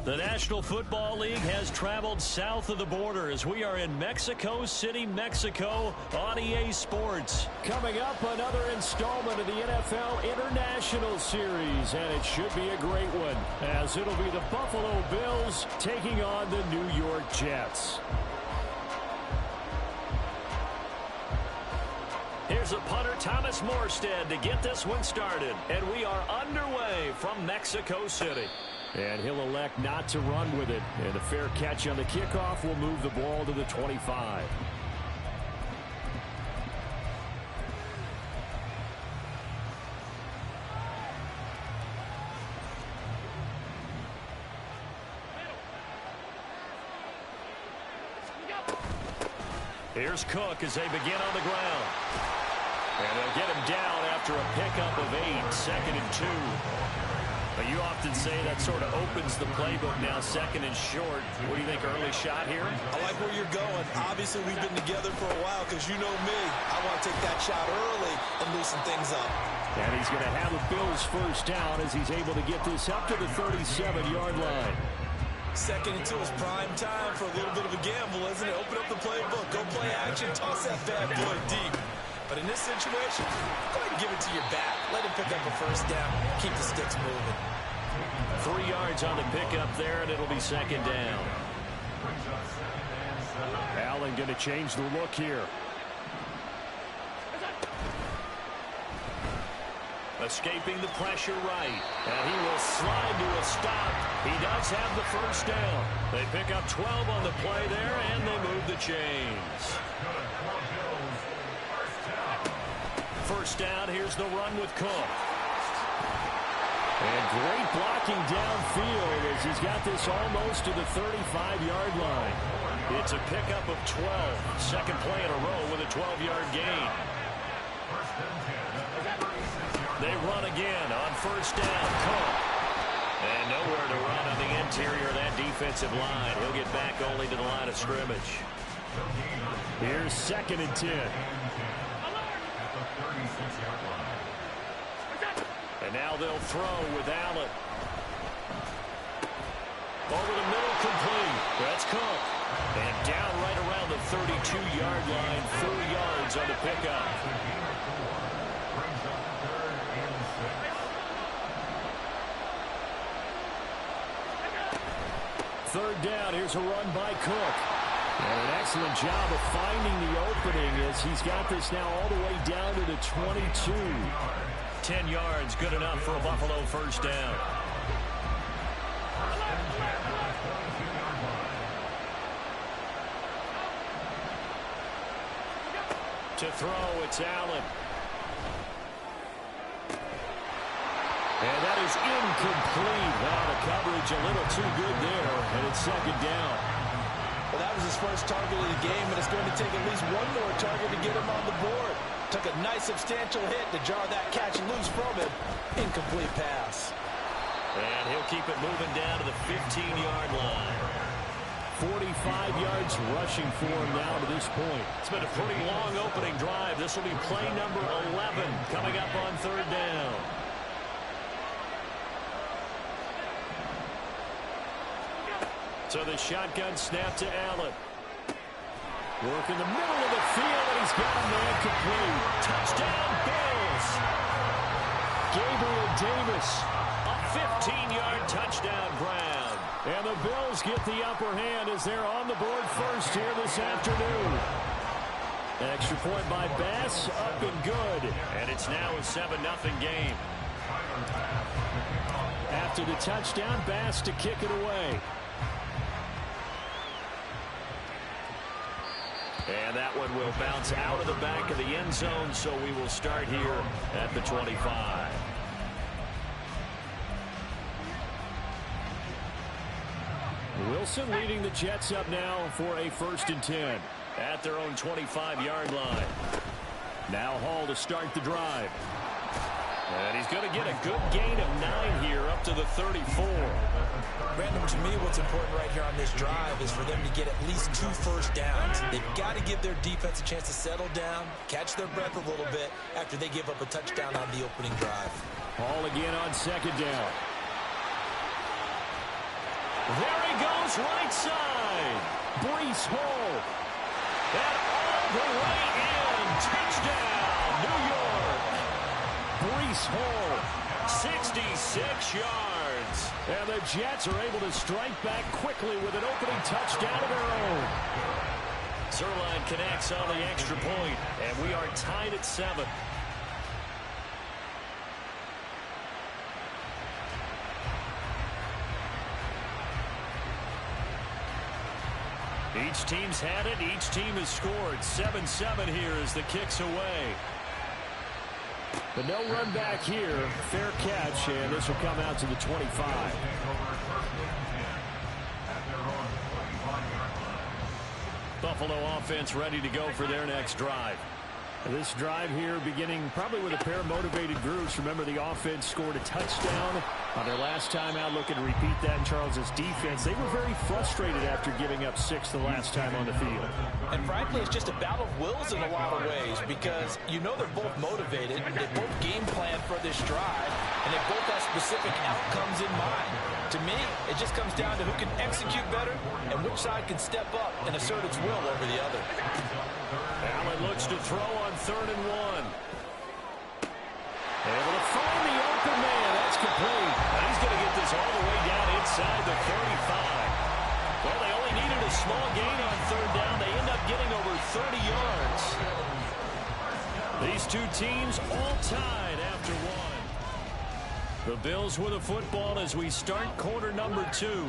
The National Football League has traveled south of the border as we are in Mexico City, Mexico on EA Sports. Coming up, another installment of the NFL International Series, and it should be a great one as it'll be the Buffalo Bills taking on the New York Jets. Here's a punter, Thomas Morstead, to get this one started. And we are underway from Mexico City. And he'll elect not to run with it. And a fair catch on the kickoff will move the ball to the 25. Here's Cook as they begin on the ground. And they'll get him down after a pickup of 8, 2nd and 2. But you often say that sort of opens the playbook now, 2nd and short. What do you think, early shot here? I like where you're going. Obviously, we've been together for a while because you know me. I want to take that shot early and loosen things up. And he's going to have the Bills first down as he's able to get this up to the 37-yard line. 2nd and 2 is prime time for a little bit of a gamble, isn't it? Open up the playbook, go play action, toss that bad boy deep. But in this situation, go ahead and give it to your back. Let him pick up a first down. Keep the sticks moving. 3 yards on the pickup there, and it'll be 2nd down. Allen going to change the look here. Escaping the pressure right. And he will slide to a stop. He does have the first down. They pick up 12 on the play there, and they move the chains. First down, here's the run with Cook. And great blocking downfield as he's got this almost to the 35-yard line. It's a pickup of 12. Second play in a row with a 12-yard gain. They run again on first down. Cook. And nowhere to run on the interior of that defensive line. He'll get back only to the line of scrimmage. Here's 2nd and 10. And now they'll throw with Allen. Over the middle, complete. That's Cook. And down right around the 32-yard line. 4 yards on the pickup. Third down, here's a run by Cook. And an excellent job of finding the opening as he's got this now all the way down to the 22. 10 yards, good enough for a Buffalo first down. To throw, it's Allen. And that is incomplete. Wow, the coverage a little too good there, and it's 2nd down. Well, that was his first target of the game, and it's going to take at least one more target to get him on the board. Took a nice substantial hit to jar that catch loose from him. Incomplete pass. And he'll keep it moving down to the 15-yard line. 45 yards rushing for him now to this point. It's been a pretty long opening drive. This will be play number 11 coming up on 3rd down. So the shotgun snap to Allen. Work in the middle of the field, and he's got a man complete. Touchdown, Bills. Gabriel Davis. A 15-yard touchdown grab. And the Bills get the upper hand as they're on the board first here this afternoon. Extra point by Bass, up and good. And it's now a 7-0 game. After the touchdown, Bass to kick it away. And that one will bounce out of the back of the end zone, so we will start here at the 25. Wilson leading the Jets up now for a 1st and 10. At their own 25-yard line. Now Hall to start the drive. And he's going to get a good gain of 9 here up to the 34. Brandon, to me, what's important right here on this drive is for them to get at least 2 first downs. They've got to give their defense a chance to settle down, catch their breath a little bit after they give up a touchdown on the opening drive. Hall again on 2nd down. There he goes, right side. Breece Hall. And all the way in. Touchdown, New York. Breece Hall, 66 yards. And the Jets are able to strike back quickly with an opening touchdown of their own. Zerline connects on the extra point, and we are tied at 7. Each team's had it. Each team has scored. 7-7 here as the kick's away. But no run back here. Fair catch, and this will come out to the 25. Buffalo offense ready to go for their next drive. This drive here beginning probably with a pair of motivated groups. Remember, the offense scored a touchdown on their last time out. Looking to repeat that in Charles's defense. They were very frustrated after giving up 6 the last time on the field. And frankly, it's just a battle of wills in a lot of ways because you know they're both motivated. They both game plan for this drive, and they both have specific outcomes in mind. To me, it just comes down to who can execute better and which side can step up and assert its will over the other. Allen looks to throw on 3rd and 1. Able to find the open man. That's complete. He's going to get this all the way down inside the 35. Well, they only needed a small gain on 3rd down. They end up getting over 30 yards. These two teams all tied after 1. The Bills with a football as we start quarter number 2.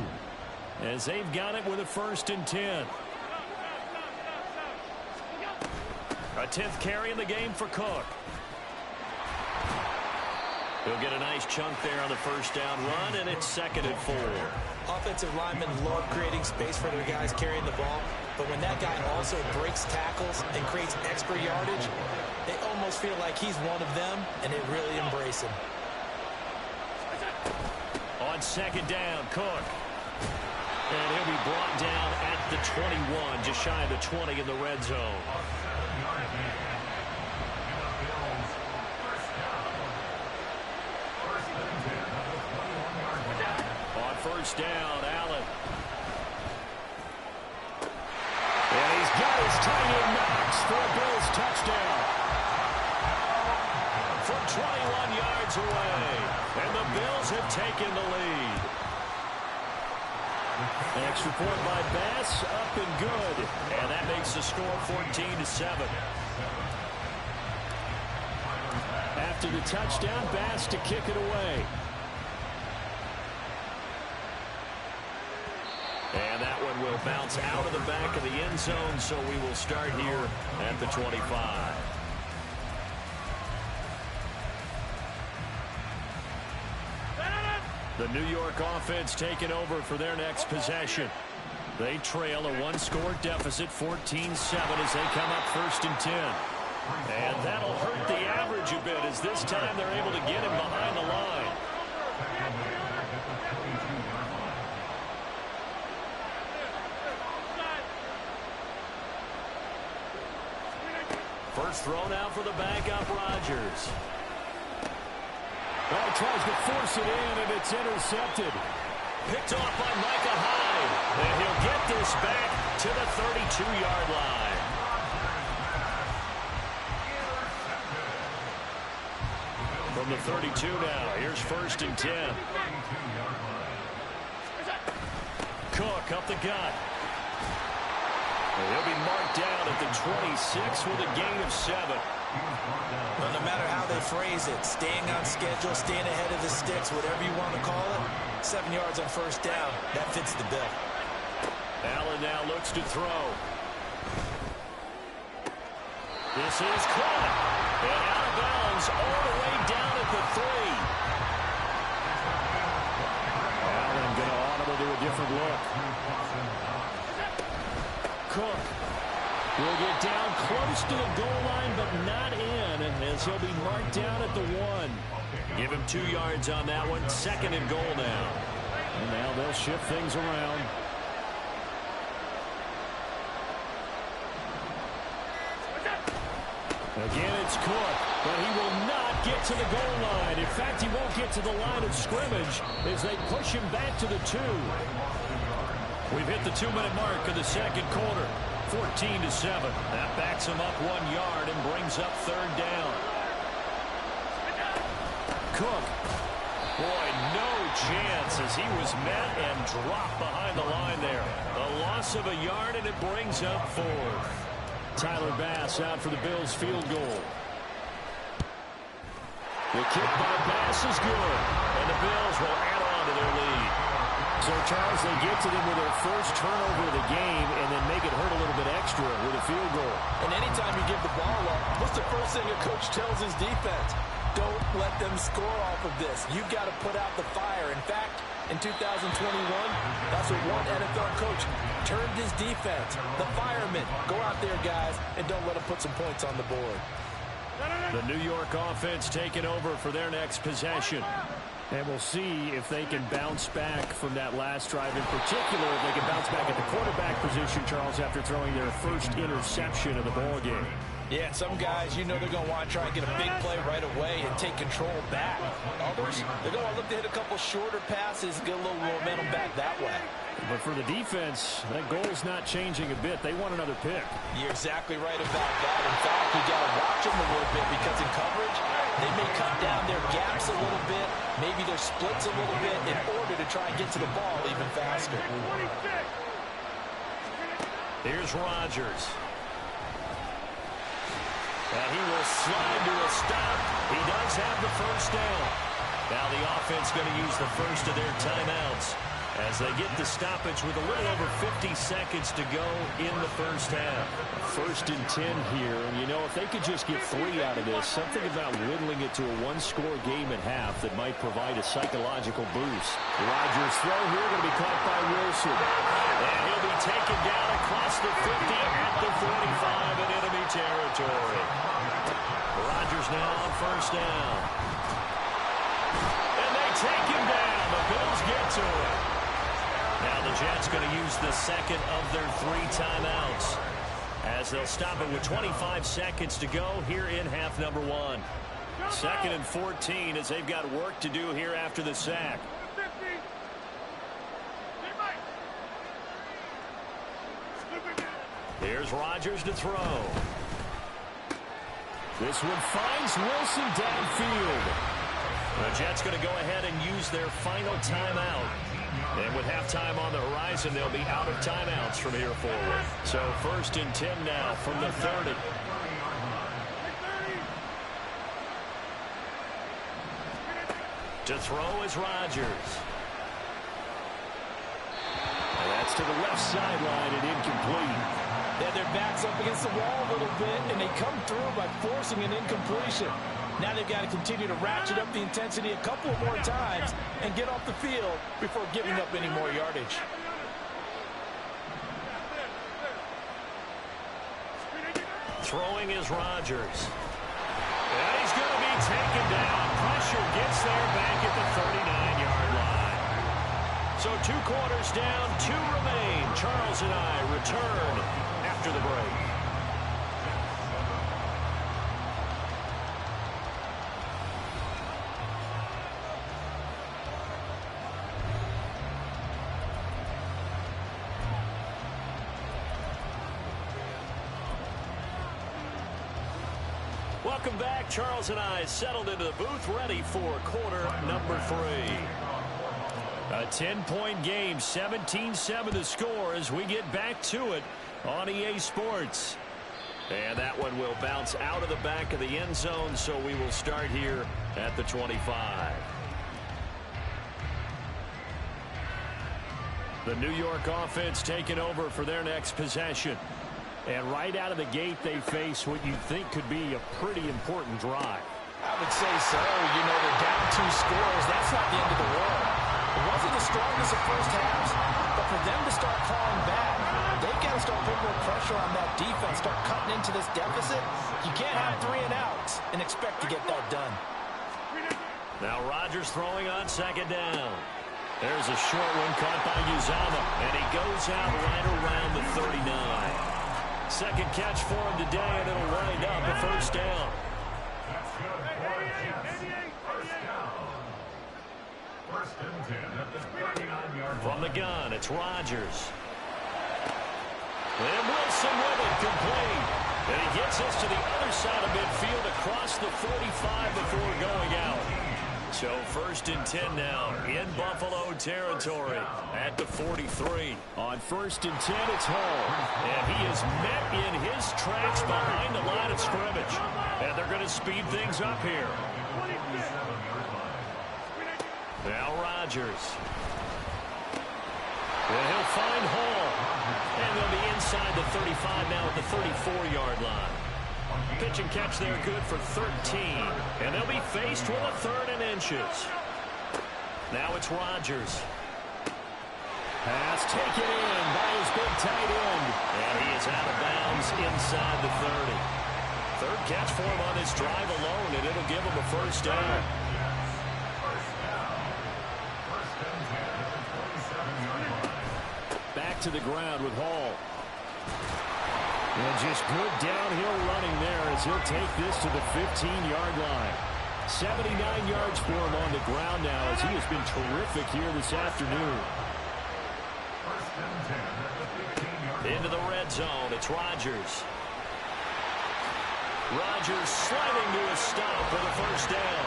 As they've got it with a 1st and 10. A 10th carry in the game for Cook. He'll get a nice chunk there on the 1st down run, and it's 2nd and 4. Offensive linemen love creating space for their guys carrying the ball, but when that guy also breaks tackles and creates extra yardage, they almost feel like he's one of them, and they really embrace him. On 2nd down, Cook. And he'll be brought down at the 21, just shy of the 20 in the red zone. On 1st down, Allen. And he's got his tight end Knox for a Bills touchdown. From 21 yards away. And the Bills have taken the lead. An extra point by Bass, up and good. And that makes the score 14-7. After the touchdown, Bass to kick it away. And that one will bounce out of the back of the end zone, so we will start here at the 25. The New York offense taking over for their next possession. They trail a 1-score deficit, 14-7, as they come up 1st and 10. And that'll hurt the average a bit, as this time they're able to get him behind the line. First thrown out for the backup, Rodgers. Oh, tries to force it in, and it's intercepted. Picked off by Micah Hyde. And he'll get this back to the 32-yard line. From the 32 now, here's 1st and 10. Cook up the gut. He'll be marked down at the 26 with a gain of 7. Well, no matter how they phrase it, staying on schedule, staying ahead of the sticks, whatever you want to call it, 7 yards on 1st down, that fits the bill. Allen now looks to throw. This is caught. And out of bounds all the way down at the 3. Allen going to audible to a different look. Cook will get down close to the goal line, but not in, as he'll be marked down at the 1. Give him 2 yards on that one. 2nd and goal now. And now they'll shift things around. Again, it's Cook, but he will not get to the goal line. In fact, he won't get to the line of scrimmage as they push him back to the 2. We've hit the 2-minute mark of the second quarter. 14-7. That backs him up 1 yard and brings up third down. Cook. Boy, no chance as he was met and dropped behind the line there. A loss of a yard, and it brings up 4th. Tyler Bass out for the Bills' field goal. The kick by Bass is good, and the Bills will add on to their lead. So, Charles, they get to them with their first turnover of the game and then make it hurt a little bit extra with a field goal. And anytime you give the ball up, what's the first thing a coach tells his defense? Don't let them score off of this. You've got to put out the fire. In fact, in 2021, that's what one NFL coach turned his defense. The firemen. Go out there, guys, and don't let them put some points on the board. The New York offense taking over for their next possession. And we'll see if they can bounce back from that last drive. In particular, if they can bounce back at the quarterback position, Charles, after throwing their first interception of the ballgame. Yeah, some guys, you know they're going to want to try and get a big play right away and take control back. Others, they're going to look to hit a couple shorter passes and get a little momentum back that way. But for the defense, that goal's not changing a bit. They want another pick. You're exactly right about that. In fact, you got to watch them a little bit because in coverage, they may cut down their gaps a little bit, maybe their splits a little bit in order to try and get to the ball even faster. Here's Rodgers. And he will slide to a stop. He does have the first down. Now the offense going to use the first of their timeouts as they get the stoppage with a little over 50 seconds to go in the first half. First and 10 here, and you know, if they could just get 3 out of this, something about whittling it to a one-score game at half that might provide a psychological boost. Rodgers' throw here going to be caught by Wilson. And he'll be taken down across the 50 at the 45 in enemy territory. Rodgers now on first down. And they take him down. The Bills get to it. Now the Jets going to use the second of their 3 timeouts as they'll stop it with 25 seconds to go here in half number 1. Second and 14 as they've got work to do here after the sack. Here's Rodgers to throw. This one finds Wilson downfield. The Jets going to go ahead and use their final timeout. And with halftime on the horizon, they'll be out of timeouts from here forward. So first and 10 now from the 30. To throw is Rodgers. And that's to the left sideline and incomplete. Yeah, their back's up against the wall a little bit, and they come through by forcing an incompletion. Now they've got to continue to ratchet up the intensity a couple more times and get off the field before giving up any more yardage. Throwing is Rodgers. And he's going to be taken down. Pressure gets there back at the 39-yard line. So 2 quarters down, 2 remain. Charles and I return after the break. Welcome back. Charles and I settled into the booth, ready for quarter number 3. A 10-point game, 17-7 the score as we get back to it on EA Sports. And that one will bounce out of the back of the end zone, so we will start here at the 25. The New York offense taking over for their next possession. And right out of the gate, they face what you think could be a pretty important drive. I would say so. You know, they're down 2 scores. That's not the end of the world. It wasn't the strongest of first halves, but for them to start clawing back, they've got to start putting more pressure on that defense, start cutting into this deficit. You can't have 3 and outs and expect to get that done. Now Rodgers throwing on second down. There's a short one caught by Uzama, and he goes out right around the 39. Second catch for him today, and it'll wind up a first down. From the gun, it's Rodgers. And Wilson with it, complete. And he gets us to the other side of midfield across the 45 before going out. So 1st and 10 now in Buffalo territory at the 43. On 1st and 10, it's Hall. And he is met in his tracks behind the line of scrimmage. And they're going to speed things up here. Now Rodgers. And he'll find Hall. And they'll be inside the 35 now at the 34-yard line. Pitch and catch there good for 13. And they'll be faced with a 3rd and inches. Now it's Rodgers. Pass taken in by his big tight end. And he is out of bounds inside the 30. 3rd catch for him on this drive alone, and it'll give him a 1st down. Back to the ground with Hall. And just good downhill running there as he'll take this to the 15-yard line. 79 yards for him on the ground now as he has been terrific here this afternoon. Into the red zone, it's Rodgers. Rodgers sliding to a stop for the 1st down.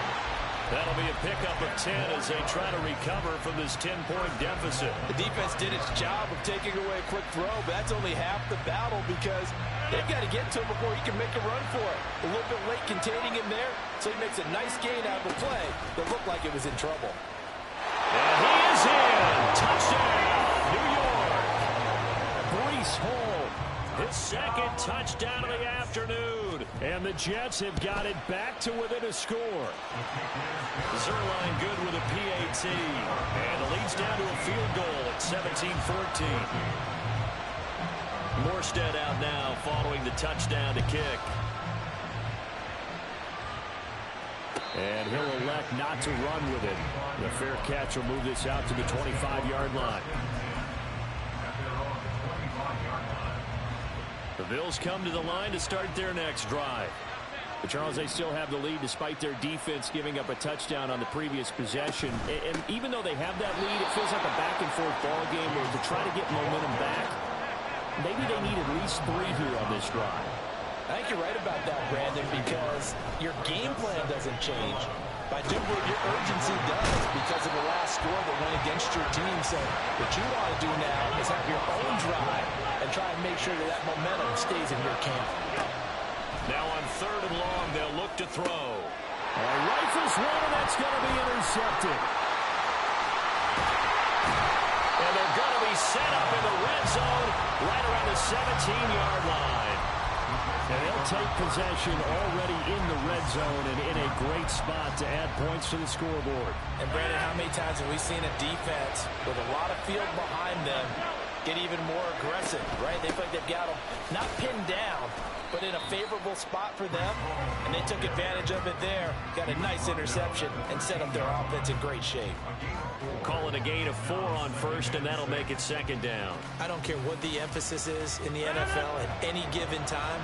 That'll be a pickup of 10 as they try to recover from this 10-point deficit. The defense did its job of taking away a quick throw, but that's only half the battle because they've got to get to him before he can make a run for it. A little bit late containing him there, so he makes a nice gain out of the play that looked like it was in trouble. And he is in. Touchdown, New York. Breece Hall, his 2nd touchdown of the afternoon. And the Jets have got it back to within a score. Zerline good with a PAT. And it leads down to a field goal at 17-14. Morstead out now following the touchdown to kick. And he'll elect not to run with it. The fair catch will move this out to the 25-yard line. The Bills come to the line to start their next drive. But Charles, they still have the lead despite their defense giving up a touchdown on the previous possession. And even though they have that lead, it feels like a back-and-forth ball game where to try to get momentum back, maybe they need at least 3 here on this drive. I think you're right about that, Brandon, because your game plan doesn't change. By doing what your urgency does because of the last score that went against your team. So what you want to do now is have your own drive and try and make sure that that momentum stays in your camp. Now on 3rd and long, they'll look to throw. Rifles one, and that's going to be intercepted. And they're going to be set up in the red zone right around the 17-yard line. And they'll take possession already in the red zone and in a great spot to add points to the scoreboard. And, Brandon, how many times have we seen a defense with a lot of field behind them get even more aggressive, right? They feel like they've got them not pinned down, but in a favorable spot for them, and they took advantage of it there, got a nice interception, and set up their offense in great shape. Call it a gain of 4 on 1st, and that'll make it 2nd down. I don't care what the emphasis is in the NFL at any given time.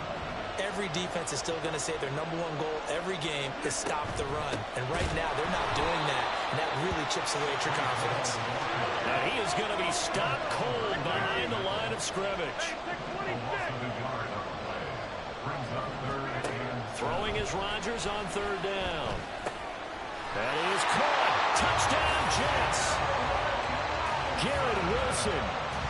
Every defense is still going to say their #1 goal every game is stop the run. And right now, they're not doing that, and that really chips away at your confidence. And he is going to be stopped cold behind the line of scrimmage. Throwing is Rodgers on 3rd down. That is caught. Touchdown, Jets. Garrett Wilson,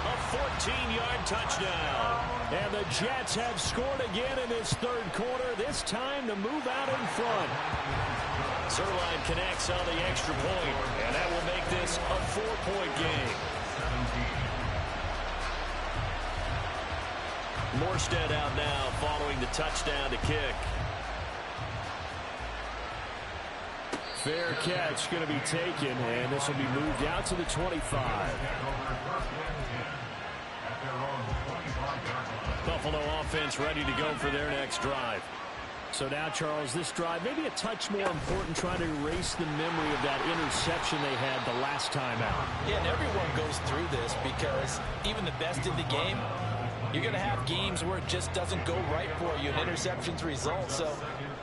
a 14-yard touchdown. And the Jets have scored again in this 3rd quarter, this time to move out in front. Zerline connects on the extra point, and that will make this a 4-point game. Morstead out now following the touchdown to kick. Fair catch going to be taken, and this will be moved out to the 25. Buffalo offense ready to go for their next drive. So now, Charles, this drive maybe a touch more important, trying to erase the memory of that interception they had the last time out. Yeah, and everyone goes through this because even the best in the game, you're going to have games where it just doesn't go right for you and interceptions result. So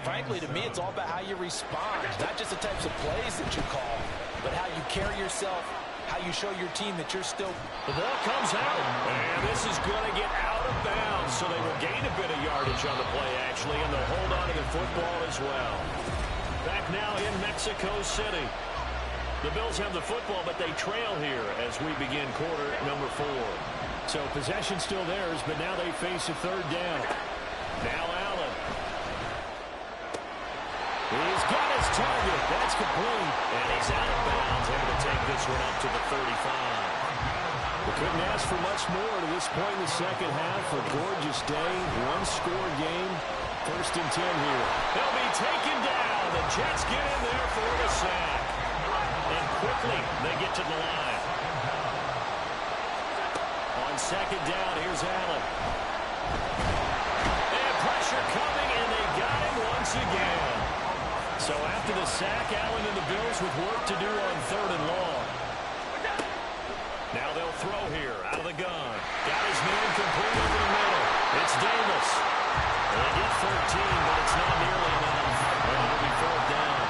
frankly, to me, it's all about how you respond, not just the types of plays that you call, but how you carry yourself, how you show your team that you're still. The ball comes out, and this is going to get out of bounds, so they will gain a bit of yardage on the play, actually, and they'll hold on to the football as well. Back now in Mexico City. The Bills have the football, but they trail here as we begin quarter number 4. So possession still theirs, but now they face a third down. Now Allen. He's got his target. That's complete. And he's out of bounds, able to take this one up to the 35. We couldn't ask for much more to this point in the second half. A gorgeous day, one-score game. First and 10 here. They'll be taken down. The Jets get in there for the sack. And quickly, they get to the line. On second down, here's Allen. And pressure coming, and they got him once again. So after the sack, Allen and the Bills with work to do on third and long. Now they'll throw here out of the gun. Got his man complete over the middle. It's Davis. They get 13, but it's not nearly enough. And it'll be fourth down.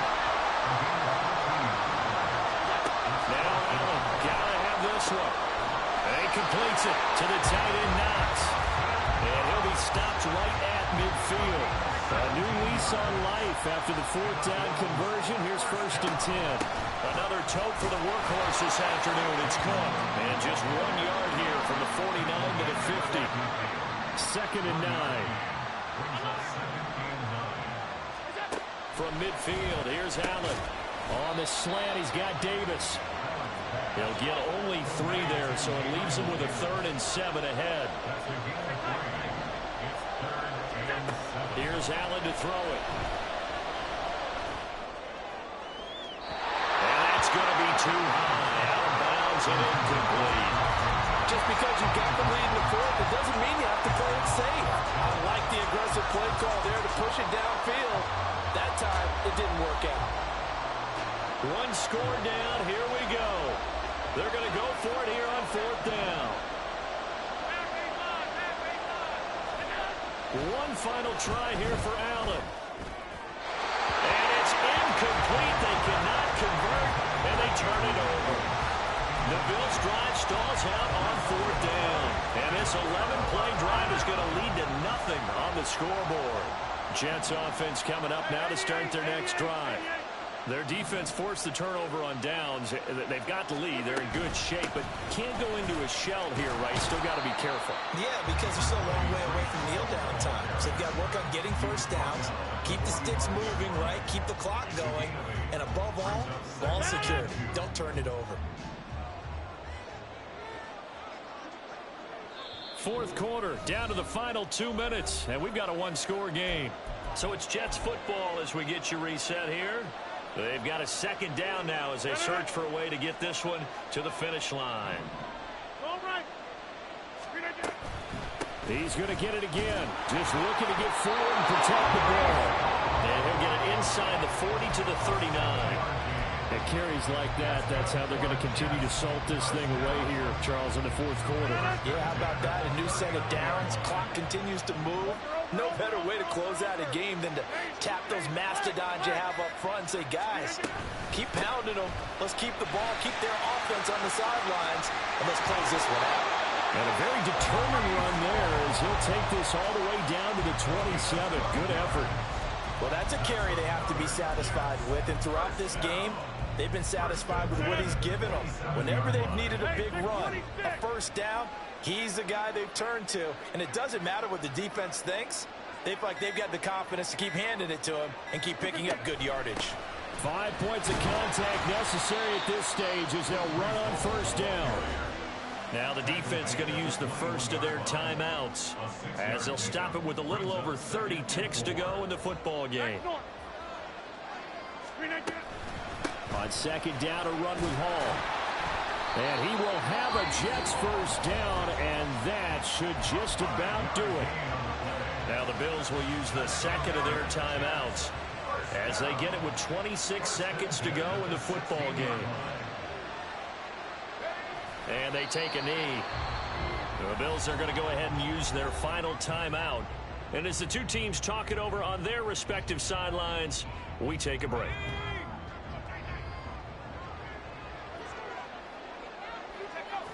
Now Allen, gotta have this one. And he completes it to the tight end Knox. And he'll be stopped right at midfield. A new lease on life after the fourth down conversion. Here's first and 10. Another tote for the workhorse this afternoon. It's Cook. And just 1 yard here from the 49 to the 50. Second and 9. From midfield, here's Allen. On the slant, he's got Davis. He'll get only 3 there, so it leaves him with a 3rd and 7 ahead. Here's Allen to throw it. And that's going to be too high. Out of bounds and incomplete. Just because you got the lead in the fourth, it doesn't mean you have to play it safe. I like the aggressive play call there to push it downfield. That time, it didn't work out. One score down. Here we go. They're going to go for it here on fourth down. One final try here for Allen. And it's incomplete. They cannot convert, and they turn it over. The Bills drive stalls out on fourth down. And this 11-play drive is going to lead to nothing on the scoreboard. Jets offense coming up now to start their next drive. Their defense forced the turnover on downs. They've got the lead. They're in good shape, but can't go into a shell here, right? Still got to be careful. Yeah, because they're still a long way away from kneel down time. So they've got to work on getting first downs, keep the sticks moving, right? Keep the clock going, and above all, ball security. Don't turn it over. Fourth quarter, down to the final 2 minutes, and we've got a one-score game. So it's Jets football as we get you reset here. They've got a second down now as they search for a way to get this one to the finish line. He's going to get it again. Just looking to get forward and protect the ball. And he'll get it inside the 40 to the 39. At carries like that, that's how they're going to continue to salt this thing away here, Charles, in the fourth quarter. Yeah, how about that? A new set of downs. Clock continues to move. No better way to close out a game than to tap those mastodons you have up front and say, guys, keep pounding them. Let's keep the ball, keep their offense on the sidelines, and let's close this one out. And a very determined run there as he'll take this all the way down to the 27. Good effort. Well, that's a carry they have to be satisfied with, and throughout this game, they've been satisfied with what he's given them. Whenever they've needed a big run, a first down, he's the guy they've turned to. And it doesn't matter what the defense thinks. They feel like they've got the confidence to keep handing it to him and keep picking up good yardage. 5 points of contact necessary at this stage as they'll run on first down. Now the defense is going to use the first of their timeouts as they'll stop it with a little over 30 ticks to go in the football game. On second down, a run with Hall. And he will have a Jets first down, and that should just about do it. Now the Bills will use the second of their timeouts as they get it with 26 seconds to go in the football game. And they take a knee. The Bills are going to go ahead and use their final timeout And as the two teams talk it over on their respective sidelines, we take a break.